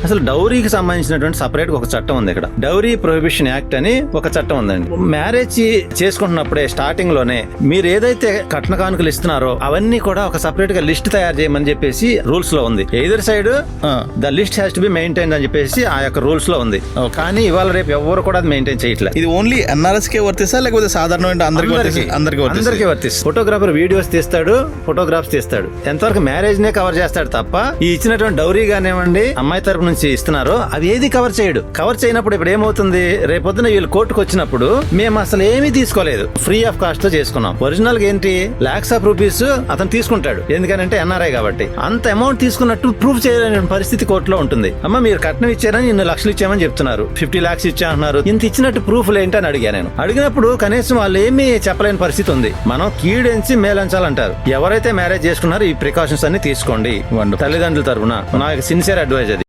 అసలు డౌరీకి సంబంధించినటువంటి సపరేట్ ఒక చట్టం ఉంది ఇక్కడ. డౌరీ ప్రొహిబిషన్ యాక్ట్ అని ఒక చట్టం ఉందండి. మ్యారేజ్ చేసుకుంటున్నప్పుడే స్టార్టింగ్ లోనే మీరు ఏదైతే కట్న కానుకలు ఇస్తున్నారో అవన్నీ కూడా ఒక సపరేట్ గా లిస్ట్ తయారు చేయమని చెప్పేసి రూల్స్ లో ఉంది. Either side the list has to be maintain అని చెప్పేసి ఆ యొక్క రూల్స్ లో ఉంది. కానీ ఇవాళ రేపు ఎవరు కూడా అది మెయింటైన్ చేయట్లేదు. ఇది ఓన్లీ ఎన్ఆర్ఎస్ కే వర్తిస్తా లేకపోతే సాధారణమైన అందరికీ వర్తిస్తుంది. ఫోటోగ్రాఫర్ వీడియోస్ తీస్తాడు, ఫోటోగ్రాఫ్స్ తీస్తాడు, ఎంతవరకు మ్యారేజ్ నే కవర్ చేస్తాడు తప్ప ఈ ఇచ్చినటువంటి డౌరీ కానివ్వండి అమ్మాయి తరపు నుంచి ఇస్తున్నారో అవి ఏది కవర్ చేయడు. కవర్ చేయనప్పుడు ఇప్పుడు ఏమవుతుంది, రేపొద్దున వీళ్ళు కోర్టుకు వచ్చినప్పుడు మేము అసలు ఏమీ తీసుకోలేదు, ఫ్రీ ఆఫ్ కాస్ట్ తో చేసుకున్నాం. ఒరిజినల్ గా ఏంటి లాక్స్ ఆఫ్ రూపీస్ అతను తీసుకుంటాడు, ఎందుకంటే ఎన్ఆర్ఐ కాబట్టి. అంత అమౌంట్ తీసుకున్నట్టు ప్రూఫ్ చేయలేని పరిస్థితి కోర్టులో ఉంటుంది. అమ్మ మీరు కట్నం ఇచ్చారని 2 లక్షలు ఇచ్చామని చెప్తున్నారు, 50 lakhs ఇచ్చా అంటున్నారు, ఇంత ఇచ్చినట్టు ప్రూఫ్లు ఏంటి అని అడిగా నేను. అడిగినప్పుడు కనీసం వాళ్ళు ఏమీ చెప్పలేని పరిస్థితి ఉంది. మనం కీడెంచి మేలంచాలంటారు. ఎవరైతే మ్యారేజ్ చేసుకున్నారో ఈ ప్రికాషన్స్ అన్ని తీసుకోండి తల్లిదండ్రుల తరఫున. నా సిన్సియర్ అడ్వైజ్ అది.